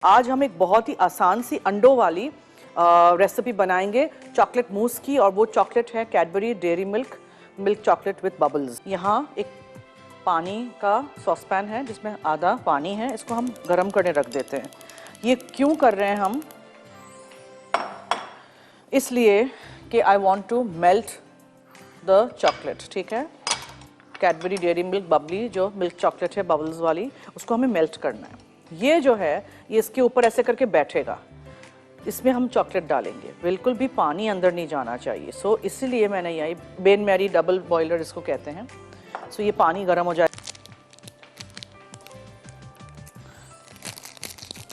आज हम एक बहुत ही आसान सी अंडों वाली रेसिपी बनाएंगे चॉकलेट मूस की, और वो चॉकलेट है Cadbury Dairy milk chocolate with bubbles. यहाँ एक पानी का सॉसपैन है जिसमें आधा पानी है, इसको हम गरम करने रख देते हैं। ये क्यों कर रहे हैं हम? इसलिए कि I want to melt the chocolate, ठीक है। कैडबरी डेयरी मिल्क बबली जो मिल्क चॉकलेट है बबल्स वाली, उसको हमें मेल्ट करना है। ये जो है ये इसके ऊपर ऐसे करके बैठेगा, इसमें हम चॉकलेट डालेंगे, बिल्कुल भी पानी अंदर नहीं जाना चाहिए। सो इसीलिए मैंने यही बेन मैरी डबल बॉयलर इसको कहते हैं। सो ये पानी गर्म हो जाए,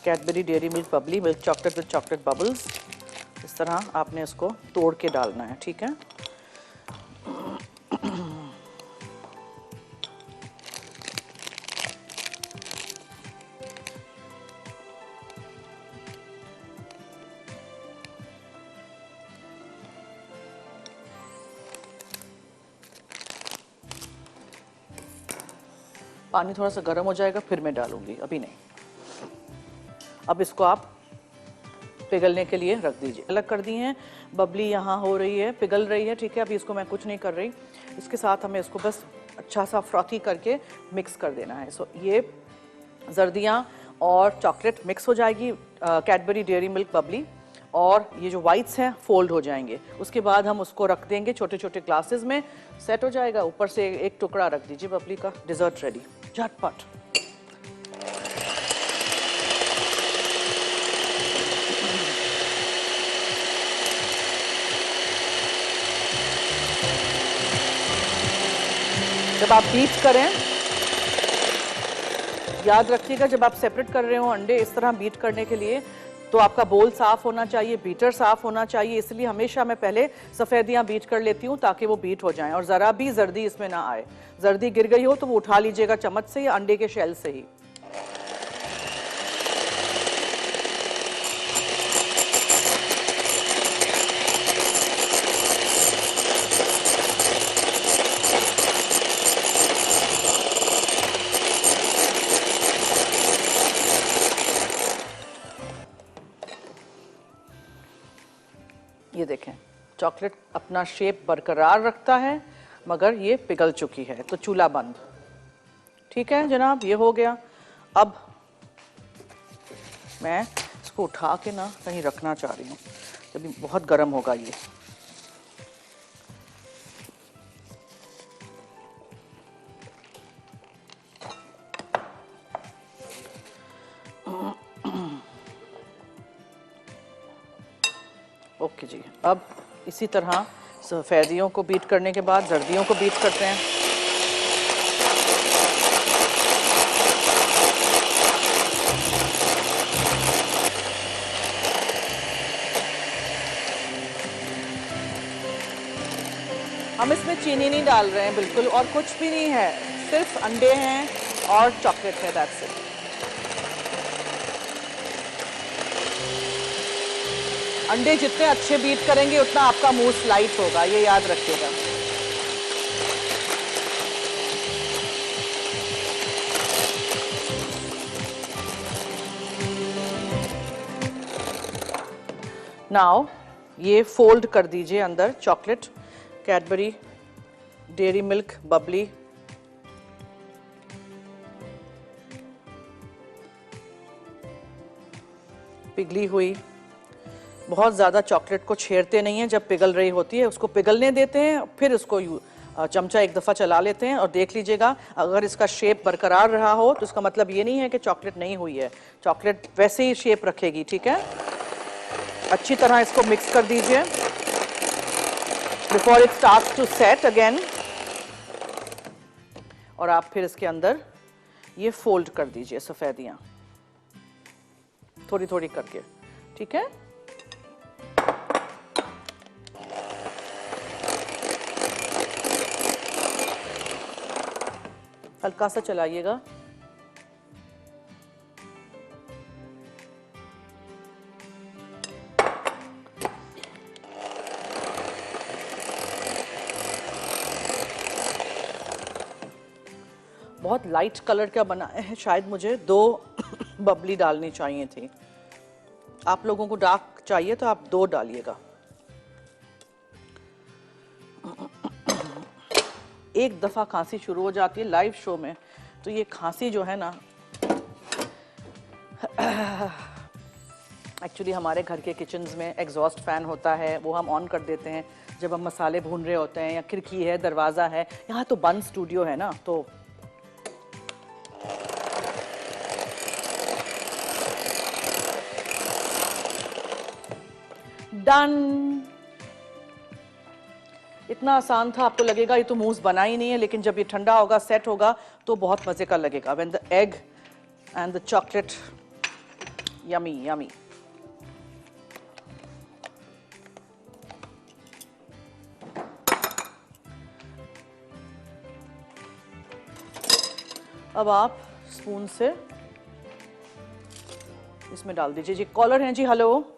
Cadbury Dairy Milk Babli milk chocolate with chocolate bubbles, इस तरह आपने इसको तोड़ के डालना है, ठीक है। पानी थोड़ा सा गर्म हो जाएगा फिर मैं डालूंगी, अभी नहीं। अब इसको आप पिघलने के लिए रख दीजिए। अलग कर दी हैं, बबली यहाँ हो रही है, पिघल रही है, ठीक है। अभी इसको मैं कुछ नहीं कर रही, इसके साथ हमें इसको बस अच्छा सा फ्रॉथी करके मिक्स कर देना है। सो ये जर्दियाँ और चॉकलेट मिक्स हो जाएगी, कैडबरी डेयरी मिल्क बबली, और ये जो वाइट्स हैं फोल्ड हो जाएंगे। उसके बाद हम उसको रख देंगे छोटे छोटे ग्लासेस में, सेट हो जाएगा। ऊपर से एक टुकड़ा रख दीजिए बबली का, डिजर्ट रेडी, झटपट। जब आप बीट करें, याद रखिएगा जब आप सेपरेट कर रहे हो अंडे इस तरह बीट करने के लिए, तो आपका बोल साफ होना चाहिए, बीटर साफ होना चाहिए। इसलिए हमेशा मैं पहले सफेदियां बीट कर लेती हूँ ताकि वो बीट हो जाएं, और जरा भी जर्दी इसमें ना आए। जर्दी गिर गई हो तो वो उठा लीजिएगा चम्मच से या अंडे के शेल से ही। ये देखें, चॉकलेट अपना शेप बरकरार रखता है, मगर ये पिघल चुकी है, तो चूल्हा बंद। ठीक है जनाब, ये हो गया। अब मैं इसको उठा के ना कहीं रखना चाह रही हूँ, अभी बहुत गर्म होगा ये। ओके जी, अब इसी तरह सफ़ेदियों को बीट करने के बाद जर्दियों को बीट करते हैं। हम इसमें चीनी नहीं डाल रहे हैं बिल्कुल, और कुछ भी नहीं है, सिर्फ अंडे हैं और चॉकलेट है, दैट्स इट। अंडे जितने अच्छे बीट करेंगे उतना आपका मूस लाइट होगा, ये याद रखिएगा। नाउ ये फोल्ड कर दीजिए अंदर chocolate, Cadbury Dairy Milk Bubbly, पिघली हुई। बहुत ज़्यादा चॉकलेट को छेड़ते नहीं हैं, जब पिघल रही होती है उसको पिघलने देते हैं, फिर उसको चमचा एक दफ़ा चला लेते हैं। और देख लीजिएगा अगर इसका शेप बरकरार रहा हो तो इसका मतलब ये नहीं है कि चॉकलेट नहीं हुई है, चॉकलेट वैसे ही शेप रखेगी, ठीक है। अच्छी तरह इसको मिक्स कर दीजिए before it starts to set again, और आप फिर इसके अंदर ये फोल्ड कर दीजिए सफ़ेदियाँ थोड़ी थोड़ी करके, ठीक है। हल्का सा चलाइएगा। बहुत लाइट कलर का बना है, शायद मुझे 2 बबली डालनी चाहिए थी। आप लोगों को डार्क चाहिए तो आप 2 डालिएगा। एक दफा खांसी शुरू हो जाती है लाइव शो में, तो ये खांसी जो है ना, एक्चुअली हमारे घर के किचन्स में एग्जॉस्ट फैन होता है, वो हम ऑन कर देते हैं जब हम मसाले भून रहे होते हैं, या खिड़की है, दरवाज़ा है। यहाँ तो बंद स्टूडियो है ना, तो डन। इतना आसान था, आपको लगेगा ये तो मूस बना ही नहीं है, लेकिन जब ये ठंडा होगा, सेट होगा, तो बहुत मजे का लगेगा। When the egg and the chocolate, yummy yummy. अब आप स्पून से इसमें डाल दीजिए जी। कॉलर हैं जी, हेलो।